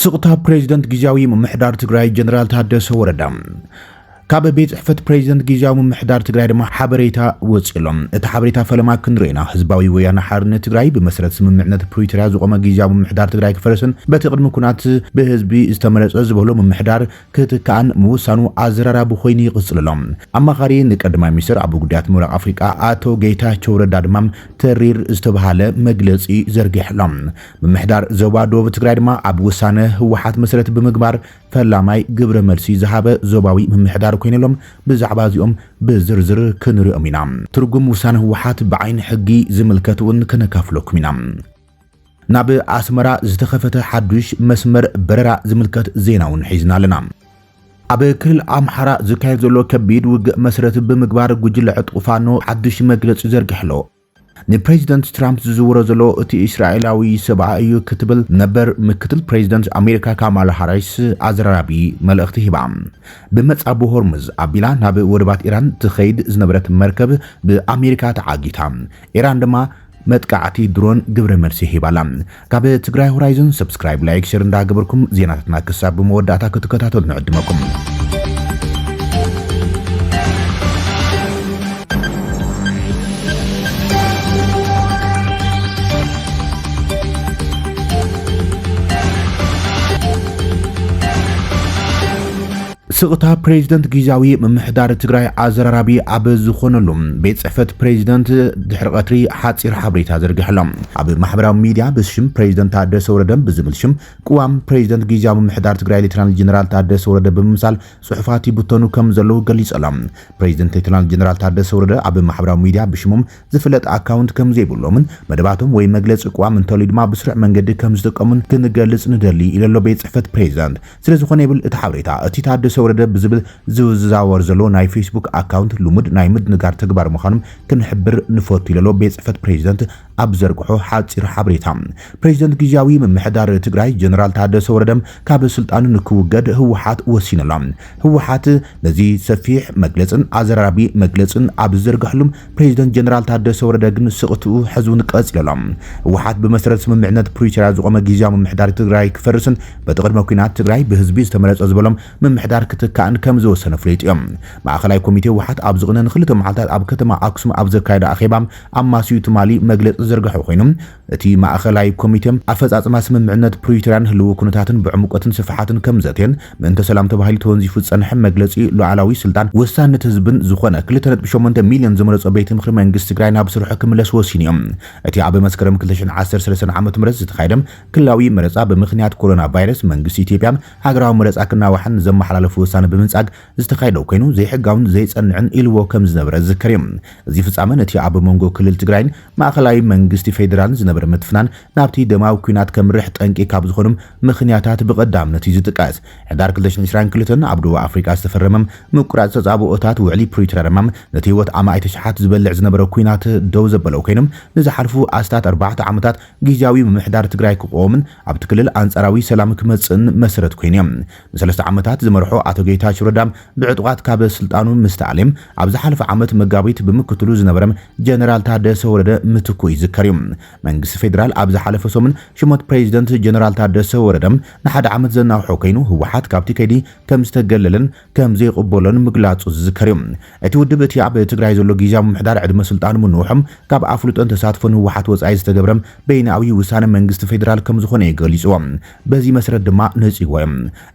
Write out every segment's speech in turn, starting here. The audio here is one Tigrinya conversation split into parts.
ስቕታ ፕሬዚደንት ጊዜያዊ ምምሕዳር ትግራይ ጀነራል ታደሰ ወረዳ ካብ ቤት ጽሕፈት ፕሬዚደንት ጊዜያዊ ምምሕዳር ትግራይ ድማ ሓበሬታ ወፂሎም እቲ ሓበሬታ ፈለማ ክንሪና ህዝባዊ ወያነ ሓርነት ትግራይ ብመሰረት ስምምዕነት ፕሪቶሪያ ዝቆመ ጊዜያዊ ምምሕዳር ትግራይ ክፈረስን በቲ ቅድሚ ኩናት ብህዝቢ ዝተመረፀ ዝበሎ ምምሕዳር ክትከኣን ምውሳኑ ኣዘራራቢ ኮይኑ ይቕፅልሎም ኣማኻሪ ንቀዳማይ ሚኒስትር ኣብ ጉዳያት ምብራቕ ኣፍሪቃ ኣቶ ጌታቸው ረዳ ድማ ተሪር ዝተባሃለ መግለፂ ዘርጊሕሎም ምምሕዳር ዞባ ደቡብ ትግራይ ድማ ኣብ ውሳነ ህወሓት መሰረት ብምግባር ፈላማይ ግብረ መልሲ ዝሃበ ዞባዊ ምምሕዳር ኮይነሎም ብዛዕባ እዚኦም ብዝርዝር ክንሪኦም ኢና ትርጉም ውሳነ ህወሓት ብዓይን ሕጊ ዝምልከቱን ከነካፍለኩም ኢና ናብ ኣስመራ ዝተኸፈተ ሓዱሽ መስመር በረራ ዝምልከት ዜናውን ሒዝና ኣለና ኣብ ክልል ኣምሓራ ዝካየድ ዘሎ ከቢድ ውግእ መሰረት ብምግባር ጉጅለ ዕጡቕ ፋኖ ሓዱሽ መግለፂ ዘርጊሕሎ ንፕሬዚደንት ትራምፕ ዝዝውሮ ዘሎ እቲ እስራኤላዊ ሰብኣይ ክትብል ነበር ምክትል ፕሬዚደንት ኣሜሪካ ካማላ ሃሪስ ኣዘራራቢ መልእኽቲ ሂባ ብመጻብ ሆርሙዝ ኣቢላ ናብ ወደባት ኢራን ትኸይድ ዝነበረት መርከብ ብኣሜሪካ ተዓጊታ ኢራን ድማ መጥቃዕቲ ድሮን ግብረ መልሲ ሂባላ ካብ ትግራይ ሆራይዘን ሰብስክራይብ ላይክ ሼር እንዳገበርኩም ዜናታትና ክሳብ ብመወዳእታ ክትከታተሉ ንዕድመኩም ስቕታ ፕሬዚደንት ጊዜያዊ ምምሕዳር ትግራይ ኣዘራራቢ ኣብ ዝኾነሎም ቤት ጽሕፈት ፕሬዚደንት ድሕሪ ቀትሪ ሓፂር ሓበሬታ ዘርጊሕሎም ኣብ ማሕበራዊ ሚድያ ብሽም ፕሬዚደንት ታደሰ ወረደ ብዝብል ሽም ቅዋም ፕሬዚደንት ጊዜያዊ ምምሕዳር ትግራይ ሌተናል ጀነራል ታደሰ ወረደ ብምምሳል ጽሑፋት ይብተኑ ከም ዘለዉ ገሊጾሎም ፕሬዚደንት ሌተናል ጀነራል ታደሰ ወረደ ኣብ ማሕበራዊ ሚድያ ብሽሞም ዝፍለጥ ኣካውንት ከም ዘይብሎምን መደባቶም ወይ መግለፂ ቅዋም እንተልዩ ድማ ብስሩዕ መንገዲ ከም ዝጥቀሙን ክንገልጽ ንደሊ ኢለሎ ቤት ጽሕፈት ፕሬዚደንት ስለዝኾነ ይብል እቲ ሓበሬታ እቲ ታደሰ ወረደ ብዝብል ዝውዛወር ዘሎ ናይ ፌስቡክ ኣካውንት ልሙድ ናይ ምድንጋር ተግባር ምዃኑም ክንሕብር ንፈቱ ኢለሎ ቤት ጽሕፈት ፕሬዚደንት ኣብ ዘርግሖ ሓፂር ሓበሬታ ፕሬዚደንት ጊዜያዊ ምምሕዳር ትግራይ ጀነራል ታደሰ ወረደ ካብ ስልጣኑ ንክውገድ ህወሓት ወሲኑሎም ህወሓት ነዚ ሰፊሕ መግለፅን ኣዘራራቢ መግለፅን ኣብ ዘርግሕሉም ፕሬዚደንት ጀነራል ታደሰ ወረደ ግን ስቕትኡ ሕዝቡን ቀፂሎም ህወሓት ብመሰረት ስምምዕነት ፕሪቶሪያ ዝቆመ ጊዜያዊ ምምሕዳር ትግራይ ክፈርስን በቲ ቅድመ ኩናት ትግራይ ብህዝቢ ዝተመረፀ ዝበሎም ምምሕዳር ክትከኣን ከም ዝወሰነ ፍለጥ እዮም ማእኸላይ ኮሚቴ ህወሓት ኣብ ዝቕነን ክልተ መዓልታት ኣብ ከተማ ኣክሱም ኣብ ዘካየደ ኣኼባ ኣማሲዩ ትማሊ መግለፂ ዘርግሑ ኮይኖም እቲ ማእኸላይ ኮሚቴ ኣፈጻጽማ ስምምዕነት ፕሪቶሪያን ህልው ኩነታትን ብዕሙቆትን ስፍሓትን ከም ዘትየን ምእንተ ሰላም ተባሂሉ ተወንዚፉ ዝጸንሐ መግለፂ ሉዓላዊ ስልጣን ወሳነት ህዝብን ዝኾነ 2.8 ሚልዮን ዝመረጾ ቤት ምክሪ መንግስቲ ትግራይ ናብ ስርሑ ክምለስ ወሲኑ እዮም እቲ ኣብ መስከረም 2013 ዓ.ም ዝተኻየደ ክልላዊ መረጻ ብምኽንያት ኮሮና ቫይረስ መንግስቲ ኢትዮጵያ ሃገራዊ መረጻ ክናዋሕን ዘመሓላለፉ ውሳነ ብምንጻግ ዝተኻየደ ኮይኑ ዘይሕጋውን ዘይጸንዕን ኢልዎ ከም ዝነበረ ዝዝከር እዩ እዚ ፍጻመ ነቲ ኣብ መንጎ ክልል ትግራይን ማእኸላይ መንግስቲ ፌደራል ዝነበረ ምትፍናን ናብቲ ደማዊ ኩናት ከምርሕ ጠንቂ ካብ ዝኾኑም ምኽንያታት ብቐዳምነት እዩ ዝጥቀስ ሕዳር 2022 ኣብ ደቡብ ኣፍሪካ ዝተፈረመ ምቁራጽ ተጻብኦታት ውዕሊ ፕሪቶሪያ ድማ ነቲ ህይወት ኣማእተ ሸሓት ዝበልዕ ዝነበረ ኩናት ደው ዘበለው ኮይኖም ንዝሓልፉ ኣስታት 4 ዓመታት ጊዜያዊ ምምሕዳር ትግራይ ክቆምን ኣብቲ ክልል ኣንጻራዊ ሰላም ክመጽእን መሰረት ኮይኖም ን3 ዓመታት ዝመርሖ ኣቶ ጌታቸው ረዳ ብዕጡቓት ካብ ስልጣኑ ምስተዓለም ኣብ ዝሓለፈ ዓመት መጋቢት ብምክትሉ ዝነበረ ጀነራል ታደሰ ወረደ ምትኩ ይዝከር እዩ መንግስቲ ፌደራል ኣብ ዝሓለፈ ሰሙን ሽሞት ፕሬዚደንት ጀነራል ታደሰ ወረደ ንሓደ ዓመት ዘናውሖ ኮይኑ ህወሓት ካብቲ ከይዲ ከም ዝተገለለን ከም ዘይቕበሎን ምግላጹ ዝዝከር እዩ እቲ ውድብ እቲ ኣብ ትግራይ ዘሎ ጊዜያዊ ምምሕዳር ዕድመ ስልጣኑ ምንውሖም ካብ ኣፍልጦን ተሳትፎን ህወሓት ወጻኢ ዝተገብረ በይናዊ ውሳነ መንግስቲ ፌደራል ከም ዝኾነ ይገልጹ በዚ መሰረት ድማ ነፂዎ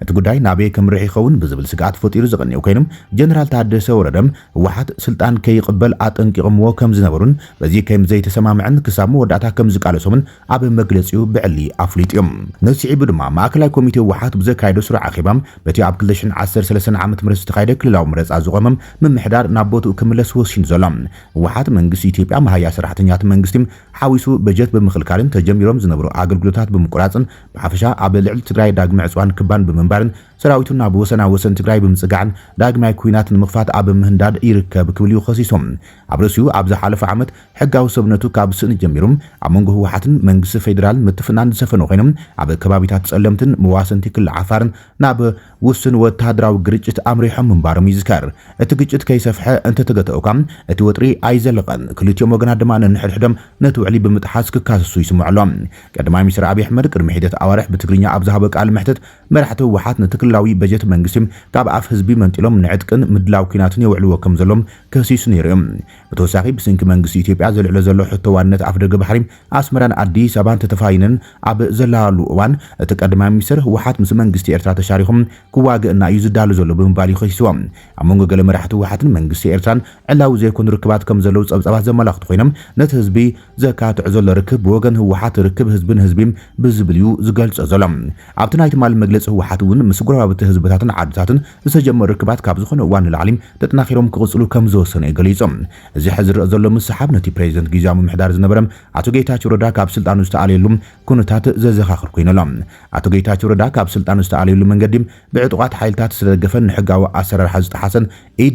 እቲ ጉዳይ ናበይ ከምርሕ ይኸውን ብዝብል ስጋት ፈጢሩ ዝቐንዩ ኮይኖም ጀነራል ታደሰ ወረደ ህወሓት ስልጣን ከይቕበል ኣጠንቂቖምዎ ከም ዝነበሩን በዚ ከም ዘይተሰማምዕን ክሳብ መወዳእታ ከም ዝቃለሶምን ኣብ መግለፂኡ ብዕሊ ኣፍሊጥዮም ነሲዒቡ ድማ ማእከላይ ኮሚቴ ህወሓት ብዘካየደ ስሩዕ ኣኼባ በቲ ኣብ 2013 ዓ.ም ዝተኻየደ ክልላዊ ምረጻ ዝቆመ ምምሕዳር ናብ ቦትኡ ክምለስ ወሲኑ ዘሎ ህወሓት መንግስቲ ኢትዮጵያ ማህያ ሰራሕተኛታት መንግስቲ ሓዊሱ በጀት ብምኽልካልን ተጀሚሮም ዝነበሩ ኣገልግሎታት ብምቁራጽን ብሓፈሻ ኣብ ልዕሊ ትግራይ ዳግመ ዕፅዋን ክባን ብምንባርን ሰራዊቱና ብወሰና ወሰን ትግራይ ብምጽጋዕን ዳግማይ ኩናት ንምኽፋት ኣብ ምህንዳድ ይርከብ ክብል እዩ ኸሲሶም ኣብ ርእሲኡ ኣብ ዝሓለፈ ዓመት ሕጋዊ ሰብነቱ ካብ ስእኒ ጀሚሮም ኣብ መንጎ ህወሓትን መንግስቲ ፌደራል ምትፍናን ዝሰፈነ ኮይኖም ኣብ ከባቢታት ጸለምትን መዋሰንቲ ክልል ዓፋርን ናብ ውስን ወተሃደራዊ ግጭት ኣምሪሖም ምንባሮም ይዝከር እቲ ግጭት ከይሰፍሐ እንተተገተኡካ እቲ ወጥሪ ኣይዘለቐን ክልቲኦም ወገናት ድማ ነንሕድሕዶም ነቲ ውዕሊ ብምጥሓስ ክካሰሱ ይስምዑሎም ቀዳማይ ሚኒስትር አብይ አሕመድ ቅድሚ ሂደት ኣዋርሕ ብትግርኛ ኣብ ዝሃበ ቃል ምሕተት መራሕቲ ህወሓት ንትክልላዊ በጀት መንግስቲ ካብ ኣፍ ህዝቢ መንጢሎም ንዕጥቅን ምድላው ኩናትን የውዕልዎ ከም ዘሎም ከሲሱ ነይሮም ብተወሳኺ ብስንኪ መንግስቲ ኢትዮጵያ ዘልዕሎ ዘሎ ሕቶዋነት ኣፍ ደገ ባሕሪ ኣስመራን አዲስ አበባን ተተፋይነን ኣብ ዘላሉ እዋን እቲ ቀዳማይ ሚኒስትር ህወሓት ምስ መንግስቲ ኤርትራ ተሻሪኹም ክዋግእና እዩ ዝዳሉ ዘሎ ብምባል ይኸሲሶም ኣብ መንጎ ገለ መራሕቲ ህወሓትን መንግስቲ ኤርትራን ዕላዊ ዘይኮኑ ርክባት ከም ዘለው ጸብጸባት ዘመላኽቱ ኮይኖም ነቲ ህዝቢ ዘካትዕ ዘሎ ርክብ ብወገን ህወሓት ርክብ ህዝብን ህዝቢም ብዝብል እዩ ዝገልጾ ዘሎ ኣብቲ ናይ ትማል መግለፂ ህወሓት እውን ምስ ጎረባብቲ ህዝብታትን ዓድታትን ዝተጀመሩ ርክባት ካብ ዝኾነ እዋን ንላዕሊ ተጠናኺሮም ክቕፅሉ ከም ዝወሰነ ገሊፆም እዚ ሕዚ ዝርአ ዘሎ ምሰሓብ ነቲ ፕሬዚደንት ጊዜያዊ ምምሕዳር ዝነበረ አቶ ጌታቸው ረዳ ካብ ስልጣኑ ዝተኣለየሉ ኩነታት ዘዘኻኽር ኮይኖም አቶ ጌታቸው ረዳ ካብ ስልጣኑ ዝተኣለየሉ መንገዲ ብዕጡቃት ሓይልታት ዝተደገፈን ሕጋዊ ኣሰራርሓ ዝጠሓሰን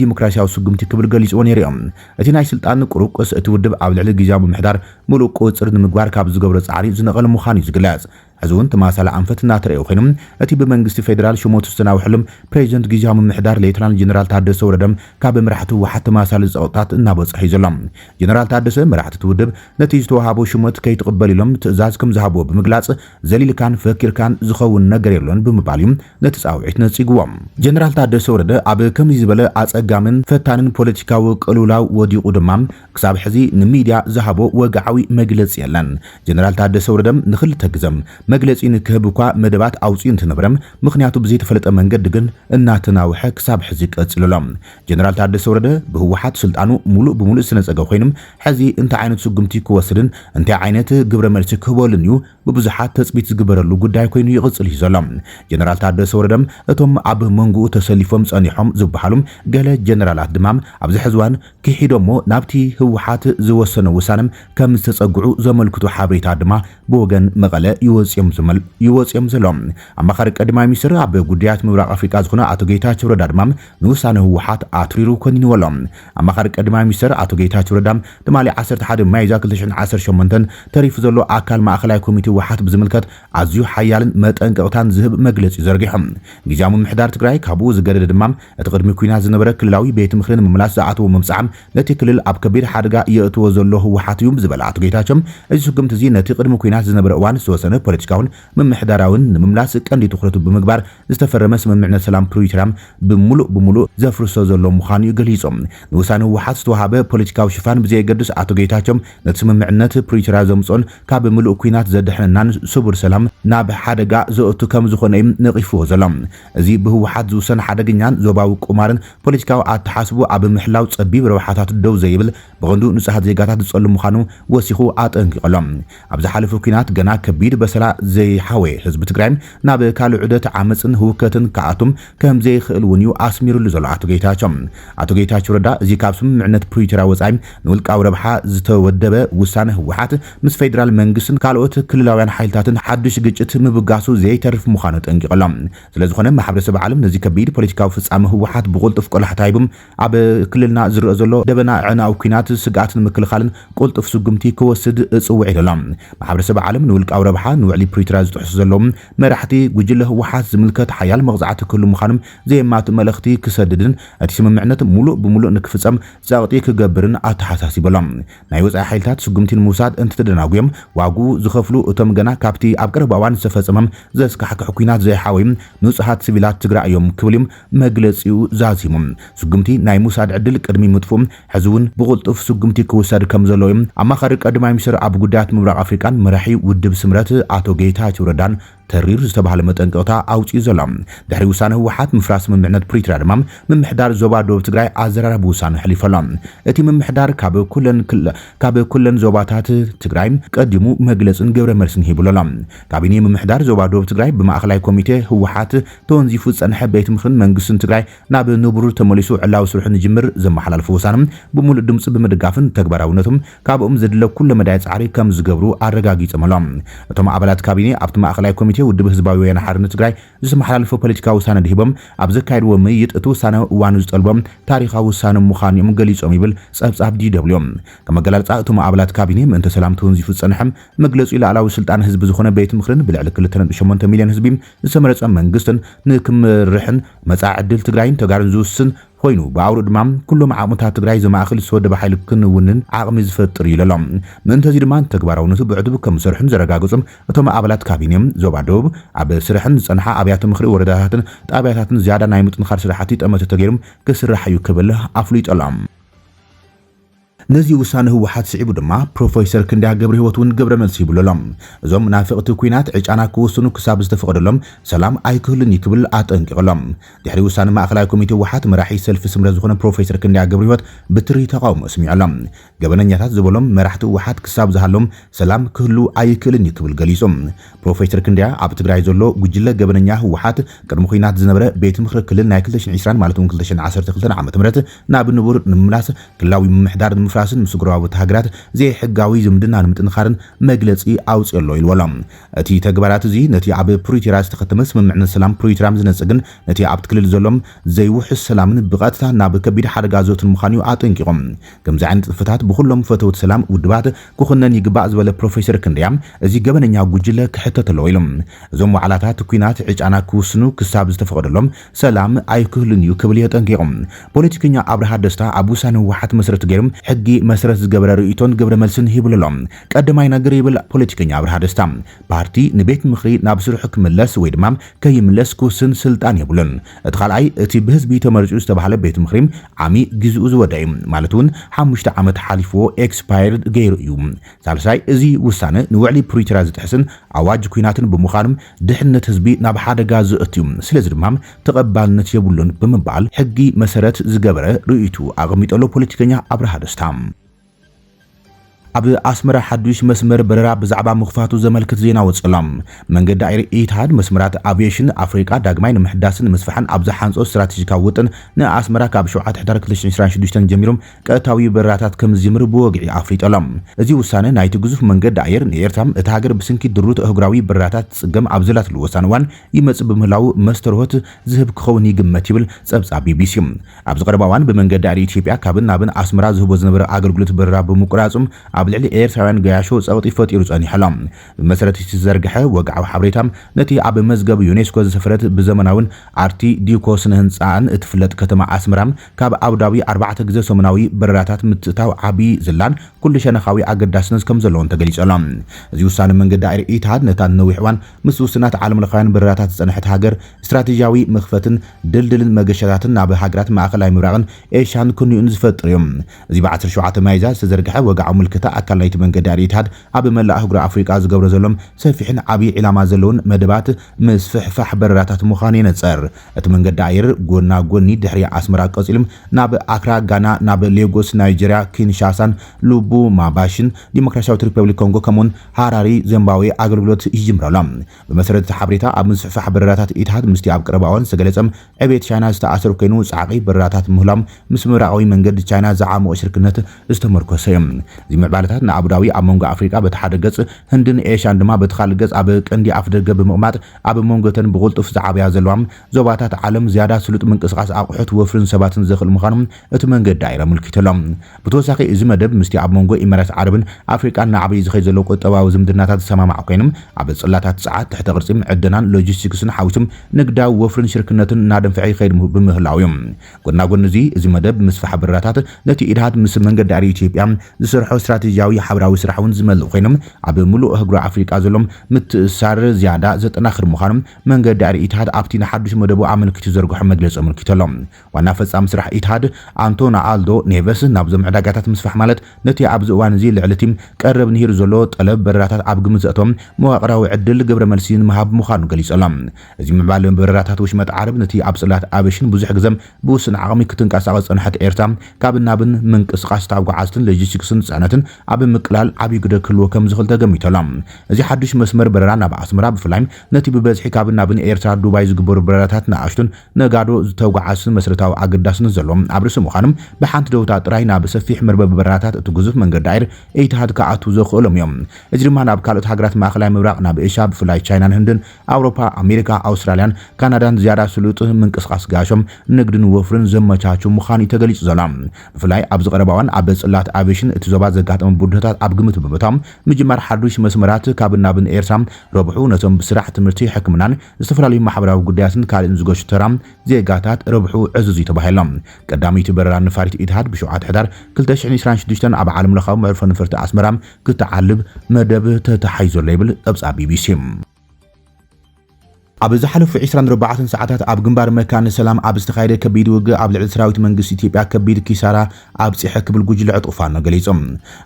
ዲሞክራሲያዊ ስጉምቲ ክብል ገሊፅዎ ነይሮም እቲ ናይ ስልጣን ቁርቁስ እቲ ውድብ ኣብ ልዕሊ ጊዜያዊ ምምሕዳር ሙሉእ ቁፅር ንምግባር ካብ ዝገብሮ ጻዕሪ ዝነቐለ ምዃኑ ዝግለጽ ሕዝውን ተማሳለ ኣንፈት እናተረዩ ኮይኖም እቲ ብመንግስቲ ፌደራል ሽሞቱ ዝተናውሕሎም ፕሬዚደንት ጊዜያዊ ምምሕዳር ሌተናል ጀነራል ታደሰ ወረደም ካብ መራሕቲ ህወሓት ተማሳለ ጸቕጣት እናበጽሑ ይዘሎም ጀነራል ታደሰ መራሕቲ ውድብ ነቲ ዝተዋሃቦ ሽሞት ከይትቕበል ኢሎም ትእዛዝ ከም ዝሃብዎ ብምግላጽ ዘሊልካን ፈኪርካን ዝኸውን ነገር የሎን ብምባል እዩ ነቲ ጻውዒት ነጺግዎም ጀነራል ታደሰ ወረደ ኣብ ከምዚ ዝበለ ኣጸጋምን ፈታንን ፖለቲካዊ ቅልውላው ወዲቑ ድማ ክሳብ ሕዚ ንሚድያ ዝሃቦ ወግዓዊ መግለጺ የለን ጀነራል ታደሰ ወረደም ንኽልተ ግዘም መግለጺ ንክህብ እኳ መደባት ኣውፂኡ እንትነበረም ምኽንያቱ ብዘይተፈለጠ መንገዲ ግን እናተናውሐ ክሳብ ሕዚ ቀጽልሎም ጀነራል ታደሰ ወረደ ብህወሓት ስልጣኑ ሙሉእ ብምሉእ ስነጸገ ኮይኖም ሕዚ እንታይ ዓይነት ስጉምቲ ክወስድን እንታይ ዓይነት ግብረ መልሲ ክህበሉን እዩ ብብዙሓት ተጽቢት ዝግበረሉ ጉዳይ ኮይኑ ይቕጽል እዩ ዘሎ ጀነራል ታደሰ ወረደም እቶም ኣብ መንጉኡ ተሰሊፎም ጸኒሖም ዝበሃሉ ገለ ጀነራላት ድማ ኣብዚ ሕዝዋን ክሂዶሞ ናብቲ ህወሓት ዝወሰነ ውሳነም ከም ዝተጸግዑ ዘመልክቱ ሓበሬታ ድማ ብወገን መቐለ ይወጽዮም ዘሎም ኣማኻሪ ቀዳማይ ሚኒስትር ኣብ ጉዳያት ምብራቕ ኣፍሪቃ ዝኾነ ኣቶ ጌታቸው ረዳ ድማ ንውሳነ ህወሓት ኣትሪሩ ኮኒንዎሎም ኣማኻሪ ቀዳማይ ሚኒስትር ኣቶ ጌታቸው ረዳ ትማሊ 11 ሚያዝያ 2018 ተሪፉ ዘሎ ኣካል ማእኸላይ ኮሚቴ ህወሓት ብዝምልከት ኣዝዩ ሓያልን መጠንቀቕታን ዝህብ መግለጺ ዘርጊሖም ጊዜያዊ ምምሕዳር ትግራይ ካብኡ ዝገደደ ድማ እቲ ቅድሚ ኩናት ዝነበረ ክልላዊ ቤት ምኽሪ ንምምላስ ዝኣተዎ ምምጻዕም ነቲ ክልል ኣብ ከቢድ ሓደጋ የእትዎ ዘሎ ህወሓት እዩ ዝበለ ኣቶ ጌታቸው እዚ ስጉምቲ እዚ ነቲ ቅድሚ ኩናት ዝነበረ እዋን ዝተወሰነ ፖለቲካውን ምምሕዳራውን ንምምላስ ቀንዲ ትኹረቱ ብምግባር ዝተፈረመ ስምምዕነት ሰላም ፕሪቶሪያ ብሙሉእ ዘፍርሶ ዘሎ ምዃኑ ገሊፆም ንውሳነ ህወሓት ዝተዋሃበ ፖለቲካዊ ሽፋን ብዘይገድስ ኣቶ ጌታቸው ነቲ ስምምዕነት ፕሪቶሪያ ዘምጾን ካብ ሙሉእ ኩናት ዘድሕነናን ስቡር ሰላም ናብ ሓደጋ ዘእቱ ከም ዝኾነ ነቒፍዎ ዘሎ እዚ ብህወሓት ዝውሰን ሓደገኛን ዞባዊ ቁማርን ፖለቲካዊ ኣተሓስቡ ኣብ ምሕላው ጸቢብ ረብሓታት ደው ዘይብል ብቐንዱ ንጹሃት ዜጋታት ዝጸሉ ምዃኑ ወሲኹ ኣጠንቂቖሎም ኣብ ዝሓለፈ ኩናት ገና ከቢድ በሰላ ዘይሓወ ህዝቢ ትግራይ ናብ ካልእ ዑደት ዓመፅን ህውከትን ከኣቱም ከም ዘይኽእል እውን ኣስሚሩሉ ዘሎ ኣቶ ጌታቸው ረዳ እዚ ካብ ስምምዕነት ፕሪቶሪያ ወጻኢ ንውልቃዊ ረብሓ ዝተወደበ ውሳነ ህወሓት ምስ ፌደራል መንግስትን ካልኦት ክልላውያን ሓይልታትን ሓድሽ ግጭት ምብጋሱ ዘይተርፍ ምዃኑ ጠንቂቖሎም ስለዝኾነ ማሕበረሰብ ዓለም ነዚ ከቢድ ፖለቲካዊ ፍጻመ ህወሓት ብቁልጡፍ ቆላሕታ ሂቦም ኣብ ክልልና ዝርአ ዘሎ ደበና ዕናዊ ኩናት ስጋኣትን ምክልኻልን ቁልጡፍ ስጉምቲ ክወስድ እጽውዕ ኢሎም ማሕበረሰብ ዓለም ንውልቃዊ ረብሓ ንውዕሊ ፕሪቶሪያ ዝጥሕሱ ዘለዎም መራሕቲ ጉጅለ ህወሓት ዝምልከት ሓያል መቕዛዕቲ ክህሉ ምዃኖም ዘየማቱ መልእኽቲ ክሰድድን እቲ ስምምዕነት ሙሉእ ብምሉእ ንክፍጸም ጸቕጢ ክገብርን ኣተሓሳሲበሎም ናይ ወጻኢ ሓይልታት ስጉምቲ ንምውሳድ እንትተደናጉዮም ዋጉ ዝኸፍሉ እቶም ገና ካብቲ ኣብ ቀረባ እዋን ዝተፈጸመም ዘስካሕክሕ ኩናት ዘይሓወዩ ንጹሃት ሲቪላት ትግራይ እዮም ክብል መግለጺኡ ዛዚሙ ስጉምቲ ናይ ሙሳድ ዕድል ቅድሚ ምጥፉእ ሕዚ እውን ብቁልጡፍ ስጉምቲ ክውሰድ ከም ዘሎ ኣማኻሪ ቀዳማይ ሚኒስትር ኣብ ጉዳያት ምብራቕ ኣፍሪቃን መራሒ ውድብ ስምረት ኣቶ ጌታቸው ረዳን ተሪር ዝተባሃለ መጠንቀቕታ ኣውፂኡ ዘሎ ድሕሪ ውሳነ ህወሓት ምፍራስ ስምምዕነት ፕሪቶሪያ ድማ ምምሕዳር ዞባ ደቡብ ትግራይ ኣዘራርባ ውሳነ ሕሊፈሎ እቲ ምምሕዳር ካብ ኩለን ዞባታት ትግራይ ቀዲሙ መግለጽን ግብረ መልስን ሂብሎ ካቢኔ ምምሕዳር ዞባ ደቡብ ትግራይ ብማእኸላይ ኮሚቴ ህወሓት ተወንዚፉ ጸንሐ ቤት ምኽርን መንግስትን ትግራይ ናብ ንቡር ተመሊሱ ዕላዊ ስርሑ ንጅምር ዘመሓላልፉ ውሳነ ብሙሉእ ድምፂ ብምድጋፍን ተግባራውነቱም ካብኦም ዘድለ ኩሉ መዳይ ጻዕሪ ከም ዝገብሩ ኣረጋጊጾምሎም እቶም ኣባላት ካቢኔ ኣብቲ ማእኸላይ ኮሚቴ ውድብ ህዝባዊ ወያነ ሓርነት ትግራይ ዝመሓላለፈ ፖለቲካዊ ውሳነ ድሂቦም ኣብ ዘካይድዎ ምይይጥ እቲ ውሳነ እዋኑ ዝጠልቦም ታሪኻዊ ውሳነ ምዃኑ ገሊጾም ይብል ጸብጻብ DW ከም መገላልጻ እቶም ኣባላት ካቢኔ ምእንተ ሰላም ተወንዚፉ ጸንሐም መግለጹ ላዕላዊ ስልጣን ህዝቢ ዝኾነ ቤት ምኽርን ብልዕሊ 2.8 ሚልዮን ህዝቢ ዝተመረጸ መንግስትን ንክምርሕን መጻኢ ዕድል ትግራይን ተጋርን ዝውስን ኮይኑ ብኣውሩ ድማ ኩሎም ዓቕምታት ትግራይ ዘማእኽል ዝወደበ ሓይሊ ክንውንን ዓቕሚ ዝፈጥር ይለሎም ምእንተዚ ድማ ተግባራውነቱ ብዕድብ ከም ዝሰርሑን ዘረጋግጹም እቶም ኣባላት ካቢኔ ዞባ ደቡብ ኣብ ስርሕን ዝጸንሐ ኣብያተ ምኽሪ ወረዳታትን ጣብያታትን ዝያዳ ናይ ምጥንኻር ስራሕቲ ጠመተ ተገይሮም ክስራሕ እዩ ክብል ኣፍሊጦሎም ነዚ ውሳነ ህወሓት ስዒቡ ድማ ፕሮፌሰር ክንደያ ገብረ ህይወት ውን ገብረ መልሲ ይብለሎም እዞም ናፍቕቲ ኩናት ዕጫና ክወስኑ ክሳብ ዝተፈቐደሎም ሰላም ኣይክህልን ይክብል ኣጠንቂቕሎም ድሕሪ ውሳነ ማእኸላዊ ኮሚቴ ህወሓት መራሒ ሰልፊ ስምረት ዝኾነ ፕሮፌሰር ክንደያ ገብረ ህይወት ብትሪ ተቃውሞ ኣስሚዖሎም ገበነኛታት ዝበሎም መራሕቲ ህወሓት ክሳብ ዝሃሎም ሰላም ክህሉ ኣይክህልን ይክብል ገሊጾም ፕሮፌሰር ክንደያ ኣብ ትግራይ ዘሎ ጉጅለ ገበነኛ ህወሓት ቅድሚ ኩናት ዝነበረ ቤት ምኽሪ ክልል ናይ 2020 ማለት 2012 ዓመተ ምህረት ናብ ንቡር ንምምላስ ክልላዊ ምምሕዳር ፍራስን ምስ ጎረባብቲ ሃገራት ዘይሕጋዊ ዝምድና ንምጥንኻርን መግለጺ ኣውፅሎ ኢልወሎም እቲ ተግባራት እዚ ነቲ ኣብ ፕሪቶሪያ ዝተኸተመ ስምምዕነት ሰላም ፕሪቶሪያ ዝነጽግን ነቲ ኣብቲ ክልል ዘሎም ዘይውሕስ ሰላምን ብቐጥታ ናብ ከቢድ ሓደጋ ዘውትን ምዃኑ ኣጠንቂቖም ከምዚ ዓይነት ጥፍታት ብኩሎም ፈተውት ሰላም ውድባት ክኹነን ይግባእ ዝበለ ፕሮፌሰር ክንደያ እዚ ገበነኛ ጉጅለ ክሕተት ኣለዎ ኢሎም እዞም ዋዕላታት ኩናት ዕጫና ክውስኑ ክሳብ ዝተፈቐደሎም ሰላም ኣይክህሉን እዩ ክብል የጠንቂቖም ፖለቲከኛ ኣብርሃ ደስታ ኣብ ውሳነ ህወሓት መሰረት ገይሮም ሕጊ መሰረት ዝገበረ ርእይቶን ገብረ መልስን ይብለሎም ቀዳማይ ነገር ይብል ፖለቲከኛ ኣብርሃ ደስታ ፓርቲ ንቤት ምኽሪ ናብ ስርሑ ክምለስ ወይ ድማ ከይምለስ ክውስን ስልጣን የብሉን እቲ ካልኣይ እቲ ብህዝቢ ተመርጹ ዝተባሃለ ቤት ምኽሪ ዓሚ ግዝኡ ዝወዳይ ማለት እውን 5 ዓመት ሓሊፍዎ ኤክስፓየርድ ገይሩ እዩ ሳልሳይ እዚ ውሳነ ንውዕሊ ፕሪቶሪያ ዝጥሕስን ኣዋጅ ኩናትን ብምዃኑ ድሕነት ህዝቢ ናብ ሓደጋ ዝእትዩ ስለዚ ድማ ተቐባልነት የብሉን ብምባል ሕጊ መሰረት ዝገበረ ርእይቱ ኣቐሚጠሎ ፖለቲከኛ ኣብርሃ ደስታ ኣብ ኣስመራ ሓዱሽ መስመር በረራ ብዛዕባ ምኽፋቱ ዘመልክት ዜና ወጽሎም መንገዲ ኣየር ኢትሃድ መስመራት አቪዬሽን ኣፍሪቃ ዳግማይ ንምሕዳስን ምስፋሕን ኣብ ዝሓንጾ ስትራቴጂካዊ ውጥን ንኣስመራ ካብ 7 ሕዳር 2026 ጀሚሮም ቀጥታዊ በረራታት ከም ዝጅምር ብወግዒ ኣፍሊጦሎም እዚ ውሳነ ናይቲ ግዙፍ መንገዲ ኣየር ንኤርትራ እቲ ሃገር ብስንኪ ድሩት እህጉራዊ በረራታት ጽገም ኣብ ዝላትሉ ወሳነ እዋን ይመጽእ ብምህላው መስተርሆት ዝህብ ክኸውን ይግመት ይብል ጸብጻብ ቢቢሲ ኣብ ዝቀረበ እዋን ብመንገዲ ኣየር ኢትዮጵያ ካብን ናብን ኣስመራ ዝህቦ ዝነበረ ኣገልግሎት በረራ ብምቁራጹም ኣብ ልዕሊ ኤርትራውያን ገያሾ ጸቕጢ ፈጢሩ ጸኒሖም ብመሰረት ዝተዘርግሐ ወግዓዊ ሓበሬታ ነቲ ኣብ መዝገብ ዩኔስኮ ዝሰፈረት ብዘመናውን ኣርቲ ዲኮ ስነ ህንጻን እትፍለጥ ከተማ ኣስመራ ካብ ኣቡዳቢ 4 ግዜ ሰሙናዊ በረራታት ምትእታው ዓቢ ዝላን ኩሉ ሸነኻዊ ኣገዳስነት ከም ዘለዎን ተገሊጾሎም እዚ ውሳነ መንገዲ ኣየር ኢትሃድ ነታ ነዊሕ እዋን ምስ ውስናት ዓለም ለኻውያን በረራታት ዝጸንሐት ሃገር ስትራቴጂያዊ መኽፈትን ድልድልን መገሻታትን ናብ ሃገራት ማእኸላይ ምብራቕን ኤሽያን ክንዩን ዝፈጥር እዮም እዚ ብ17 ማይዛ ዝተዘርግሐ ወግዓዊ ምልክታ ኣካል ናይቲ መንገዲ ኣየር ኢትሃድ ኣብ መላእ ኣህጉር ኣፍሪቃ ዝገብሮ ዘሎም ሰፊሕን ዓቢ ዕላማ ዘለውን መደባት ምስ ፍሕፋሕ በረራታት ምዃኑ ይነጸር እቲ መንገዲ ኣየር ጎና ጎኒ ድሕሪ ኣስመራ ቀጺሎም ናብ ኣክራ ጋና ናብ ሌጎስ ናይጄሪያ ኪንሻሳን ሉቡማባሽን ዲሞክራሲያዊት ሪፐብሊክ ኮንጎ ከምኡን ሃራሪ ዚምባብዌ ኣገልግሎት ይጅምረሎም ብመሰረት ሓበሬታ ኣብ ምስፍሕፋሕ በረራታት ኢትሃድ ምስቲ ኣብ ቀረባ እዋን ዝተገለጸም ዕብየት ቻይና ዝተኣሰሩ ኮይኑ ጻዕቂ በረራታት ምህላም ምስ ምብራቃዊ መንገዲ ቻይና ዝዓመቑ ሽርክነት ዝተመርኮሰ እዮም እዚ ምዕባለታት ንኣቡዳዊ ኣብ መንጎ ኣፍሪቃ በቲ ሓደ ገጽ ህንድን ኤሽያን ድማ በቲ ካልእ ገጽ ኣብ ቀንዲ ኣፍደገ ብምቕማጥ ኣብ መንጎተን ብቁልጡፍ ዝዓብያ ዘለዋ ዞባታት ዓለም ዝያዳ ስሉጥ ምንቅስቓስ ኣቑሑት ወፍርን ሰባትን ዘኽእል ምዃኖም እቲ መንገዲ ኣየር ኣመልኪቶሎም ብተወሳኺ እዚ መደብ ምስቲ ኣብ መንጎ ኢሚራት ዓረብን ኣፍሪቃን ንዓብዪ ዝኸይድ ዘሎ ቁጠባዊ ዝምድናታት ዝሰማማዕ ኮይኖም ኣብ ጽላታት ሰዓት ትሕቲ ቅርጺ ዕድናን ሎጂስቲክስን ሓዊሶም ንግዳዊ ወፍርን ሽርክነትን እናደንፍዐ ይኸይድ ብምህላው እዮም ጎና ጎኒ እዚ መደብ ምስፋሕ በረራታት ነቲ ኢትሃድ ምስ መንገዲ ኣየር ኢትዮጵያ ዝሰርሖ ስትራቴጂያዊ ሓበራዊ ስራሕ እውን ዝመልእ ኮይኖም ኣብ ሙሉእ እህጉር ኣፍሪቃ ዘሎም ምትእሳር ዝያዳ ዘጠናኽር ምዃኖም መንገዲ ኣየር ኢትሃድ ኣብቲ ንሓዱሽ መደቡ ኣመልኪቱ ዘርግሖ መግለጺ ኣመልኪቶሎም ዋና ፈጻሚ ስራሕ ኢትሃድ ኣንቶና ኣልዶ ኔቨስ ናብዞም ዕዳጋታት ምስፋሕ ማለት ነቲ ኣብዚ እዋን እዚ ልዕሊ ቲም ቀረብ ንሂር ዘሎ ጠለብ በረራታት ኣብ ግምት ዘእቶም መዋቕራዊ ዕድል ግብረ መልሲ ንምሃብ ምዃኑ ገሊጾሎም እዚ ምዕባለ በረራታት ውሽመጥ ዓረብ ነቲ ኣብ ጽላት ኣበሽን ብዙሕ ግዘም ብውስን ዓቕሚ ክትንቀሳቐስ ጸንሐት ኤርትራ ካብ ናብን ምንቅስቓስ ተጓዓዝትን ሎጂስቲክስን ጽዕነትን ኣብ ምቅላል ዓብይ ግደ ክህልዎ ከም ዝኽእል ተገሚቶሎ እዚ ሓድሽ መስመር በረራ ናብ ኣስመራ ብፍላይ ነቲ ብበዝሒ ካብ ናብን ኤርትራ ዱባይ ዝግበሩ በረራታት ንኣሽቱን ነጋዶ ዝተጓዓዙን መሰረታዊ ኣገዳስነት ዘሎ ኣብ ርእሲ ምዃኖም ብሓንቲ ደውታ ጥራይ ናብ ሰፊሕ መርበብ በረራታት እቲ ግዙፍ መንገዲ ኣየር ኤትሃድ ከኣቱ ዘኽእሎም እዮም እዚ ድማ ናብ ካልኦት ሃገራት ማእከላይ ምብራቕ ናብ ኤሽያ ብፍላይ ቻይናን ህንድን ኣውሮፓ ኣሜሪካ ኣውስትራልያን ካናዳን ዝያዳ ስሉጥ ምንቅስቓስ ጋሾም ንግድን ወፍርን ዘመቻቹ ምዃኑ ተገሊጹ ዘሎ ብፍላይ ኣብ ዝቐረባ እዋን ኣብ ጽላት ኣቪዬሽን እቲ ዞባ ዘጋጠመ ቡድነታት ኣብ ግምት ብምእታው ምጅማር ሓዱሽ መስመራት ካብ ናብን ኤርትራ ረብሑ ነቶም ብስራሕ ትምህርቲ ሕክምናን ዝተፈላለዩ ማሕበራዊ ጉዳያትን ካልእን ዝገሹ ተራ ዜጋታት ረብሑ ዕዙዝ ተባሂሎም ቀዳሚት በረራ ንፋሪት ኢትሃድ ብ7 ሕዳር 2026 ኣብ ዓለም ለኻዊ መዕርፎ ነፈርቲ ኣስመራ ክትዓልብ መደብ ተተሓይዞ ይብል ጸብጻብ ቢቢሲ ኣብ ዝሓለፉ 24 ሰዓታት ኣብ ግንባር መካነ ሰላም ኣብ ዝተኻየደ ከቢድ ውግእ ኣብ ልዕሊ ሰራዊት መንግስቲ ኢትዮጵያ ከቢድ ኪሳራ ኣብጽሐ ክብል ጉጅለ ዕጡቕ ፋኖ ገሊጾም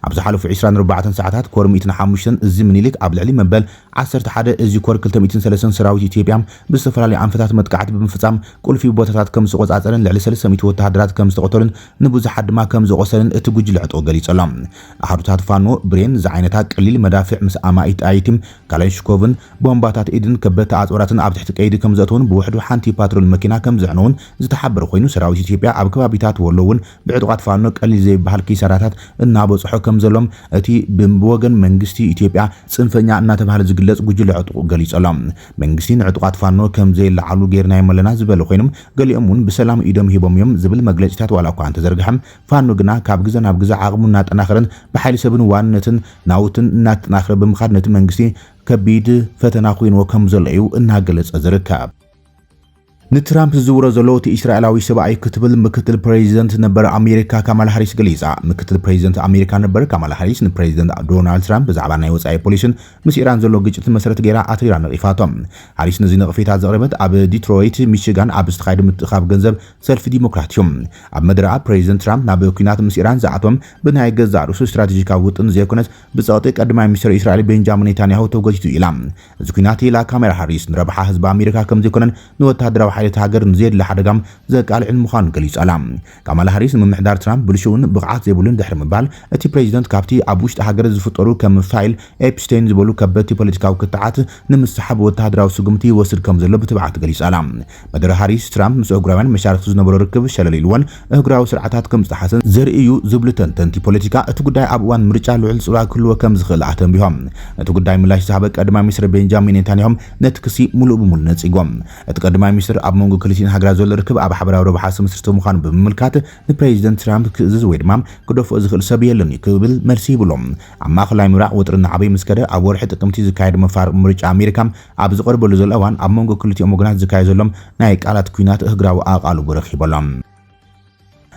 ኣብ ዝሓለፉ 24 ሰዓታት ኮር 105 እዚ ምኒልክ ኣብ ልዕሊ መበል 11 እዚ ኮር 203 ሰራዊት ኢትዮጵያ ብዝተፈላለዩ ኣንፈታት መጥቃዕቲ ብምፍጻም ቁልፊ ቦታታት ከም ዝቆጻጸረን ልዕሊ 300 ወተሃደራት ከም ዝተቆተሉን ንብዙሓት ድማ ከም ዝቆሰልን እቲ ጉጅለ ዕጡቕ ገሊጾሎ ኣሃዱታት ፋኖ ብሬን ዝዓይነታ ቀሊል መዳፍዕ ምስ ኣማኢት ኣይቲም ካላሽንኮቭን ቦምባታት ኢድን ከበድቲ ኣጽዋራትን ኣብ ትሕቲ ቀይዲ ከም ዘእተውን ብውሕዱ ሓንቲ ፓትሮል መኪና ከም ዘዕነውን ዝተሓበረ ኮይኑ ሰራዊት ኢትዮጵያ ኣብ ከባቢታት ወሎውን ብዕጡቃት ፋኖ ቀሊል ዘይባሃል ኪሳራታት እናበጽሖ ከም ዘሎም እቲ ብወገን መንግስቲ ኢትዮጵያ ጽንፈኛ እናተባሃለ ዝግለጽ ጉጅለ ዕጡቕ ገሊጾሎም መንግስቲ ንዕጡቃት ፋኖ ከም ዘይለዓሉ ጌርና የመለና ዝበለ ኮይኖም ገሊኦም እውን ብሰላም ኢዶም ሂቦም እዮም ዝብል መግለጺታት ዋላ እኳ እንተዘርግሐም ፋኖ ግና ካብ ግዜ ናብ ግዜ ዓቕሙ እናጠናኸረን ብሓይሊ ሰብን ዋንነትን ናውትን እናተጠናኸረ ብምኻድ ነቲ መንግስቲ ከቢድ ፈተና ኮይንዎ ከም ዘሎ እዩ እናገለጸ ዝርከብ ንትራምፕ ዝውሮ ዘሎ እቲ እስራኤላዊ ሰብኣይ ክትብል ምክትል ፕሬዚደንት ነበር ኣሜሪካ ካማላ ሃሪስ ገሊጻ ምክትል ፕሬዚደንት ኣሜሪካ ነበር ካማላ ሃሪስ ንፕሬዚደንት ዶናልድ ትራምፕ ብዛዕባ ናይ ወጻኢ ፖሊሲን ምስ ኢራን ዘሎ ግጭት መሰረት ገይራ ኣትሪራ ነቒፋቶም ሃሪስ ነዚ ነቕፌታ ዘቕረበት ኣብ ዲትሮይት ሚሽጋን ኣብ ዝተኻየደ ምትኻብ ገንዘብ ሰልፊ ዲሞክራት እዮም ኣብ መድረኣ ፕሬዚደንት ትራምፕ ናብ ኩናት ምስ ኢራን ዝኣቶም ብናይ ገዛ ርእሱ ስትራቴጂካዊ ውጥን ዘይኮነስ ብጸቕጢ ቀዳማይ ሚኒስትር እስራኤል ቤንጃሚን ኔታንያሁ ተጎጂቱ ኢላ እዚ ኩናት ኢላ ካሜራ ሃሪስ ንረብሓ ህዝቢ ኣሜሪካ ከም ዘይኮነን ንወተሃደራዊ ሓይልት ሃገር ንዘይድ ለሓደጋም ዘቃልዕን ምዃኑ ገሊጻላ ካማላ ሃሪስ ንምምሕዳር ትራምፕ ብልሽውን ብቕዓት ዘይብሉን ድሕሪ ምባል እቲ ፕሬዚደንት ካብቲ ኣብ ውሽጢ ሃገር ዝፍጠሩ ከም ፋይል ኤፕስቴን ዝበሉ ከበድቲ ፖለቲካዊ ክትዓት ንምስሓብ ወተሃደራዊ ስጉምቲ ይወስድ ከም ዘሎ ብትብዓት ገሊጻላ መደረ ሃሪስ ትራምፕ ምስ እግራውያን መሻርክቲ ዝነበሩ ርክብ ሸለሊልዎን እግራዊ ስርዓታት ከም ዝጠሓሰን ዘርእዩ ዝብሉ ተንተንቲ ፖለቲካ እቲ ጉዳይ ኣብ እዋን ምርጫ ልዑል ጽልዋ ክህልዎ ከም ዝኽእል ኣተንቢሆም እቲ ጉዳይ ምላሽ ዝሃበ ቀዳማይ ሚኒስትር ቤንጃሚን ኔታንያሁ ነቲ ክሲ ሙሉእ ብሙሉእ ነጺጎም እቲ ቀዳማይ ሚኒስትር ኣብ መንጎ ክልቲን ሃገራት ዘሎ ርክብ ኣብ ሓበራዊ ረብሓ ስምስርቶ ምዃኑ ብምምልካት ንፕሬዚደንት ትራምፕ ክእዝዝ ወይ ድማ ክደፍኦ ዝኽእል ሰብ የለን ክብል መልሲ ይብሎም ኣብ ማእኸላይ ምብራቕ ውጥርን ዓበይ ምስከደ ኣብ ወርሒ ጥቅምቲ ዝካየድ መፋርቕ ምርጫ ኣሜሪካ ኣብ ዝቐርበሉ ዘሎ እዋን ኣብ መንጎ ክልቲኦም ወገናት ዝካየድ ዘሎም ናይ ቃላት ኩናት እህግራዊ ኣቓልቦ ረኺቦሎም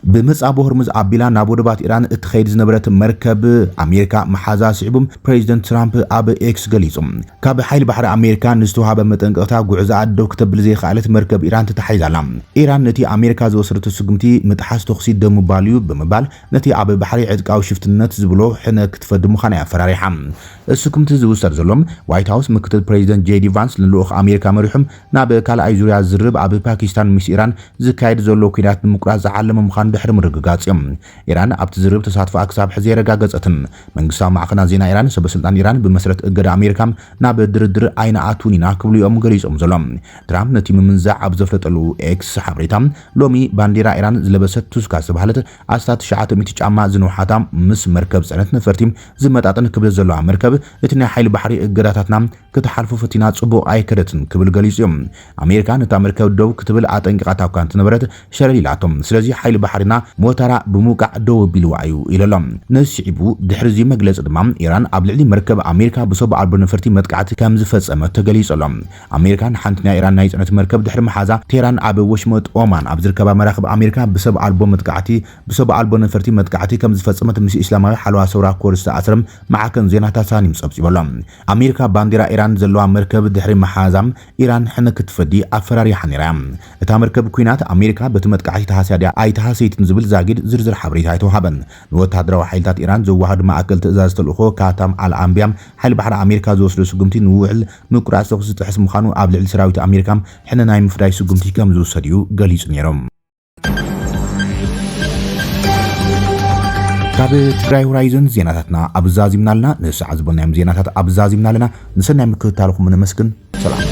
بمصعب هرمز أبيلا نابود بات إيران اتخيد زنبرت مركب أمريكا محازا سعبهم بريزيدنت ترامب أب إكس غليزم كاب حيل بحر أمريكا نستوها بمتنقطع قعزاء دو كتب لزي خالت مركب إيران تتحيز علام إيران نتي أمريكا زوسرت السقمتي متحاس تخصي دم باليو بمبال نتي أب بحري عدقاو شفت النت زبلو حنا كتفد مخانع فراري حم السقمتي زوسر زلوم وايت هاوس مكتب بريزيدنت جي دي فانس للوخ أمريكا مريحم ناب كالا أيزوريا زرب أب باكستان مس إيران زكايد زلو كينات بمقراز عالم مخان دحر مرقاقاتيم إيران أب تزرب تصادف أكساب حزي رقاقاتن منقصا معقنا زينا إيران سبسلطان إيران بمسرة إقاد أمريكا ناب دردر أين آتونينا كبلو يوم غريز زلوم ترامب نتي ممنزع أبزفلت ألو إكس حبريتام لومي بانديرا إيران زلبست تسكا سبحالت أستات شعات ميتيج أما زنوحاتا مس مركب سنة نفرتيم زمتاتن كبل زلو مركب اتنا حيل بحري إقاداتنا كتحالفو فتينات صبو أي كدتن كبل غريزيوم أمريكا نتا مركب دو كتبل آتنقاتا وكانت نبرت شرليلاتهم سلازي حيل بحرنا موتارا بموقع دو بلوعيو إلى لهم نسعبو دحرزي مجلس دمام إيران قبل مركب أمريكا بصوب عرب نفرتي متقعت كام زفز أما تجليس لهم أمريكا حنتنا إيران نايز أنت مركب دحر محازا تيران أبو وشمت أومان أبزر كبا مراكب أمريكا بصوب عرب متقعتي بصوب عرب نفرتي متقعتي كام زفز أما تمسي إسلامي حلوة سورة كورستا أسرم مع كان زينة تساني مصابسي بلهم أمريكا بانديرا إيران زلوا مركب دحر محازم إيران حنا كتفدي أفراري حنيرام تا مركب كوينات أمريكا بتمتقعتي تحاسياديا أي تحاسي تنزبل زاجد زرزر حبريتها يتوهبن نوتهدروا حيلتات إيران زواهد ما أكل تأزاز تلقو كاتم على أنبيام حيل بحر أمريكا زوسلو سقمتي نوعل مقراس تخص تحسم خانو قبل السراوية أمريكا حنا نايم فراي سقمتي كم زو سديو غليز نيرم ካብ ትግራይ ሆራይዘን ዜናታትና ኣብዛዚምናልና ንሰዓት ዝበናዮም ዜናታት ኣብዛዚምናልና ንሰናይ ምክትታልኩም ነመስግን ሰላም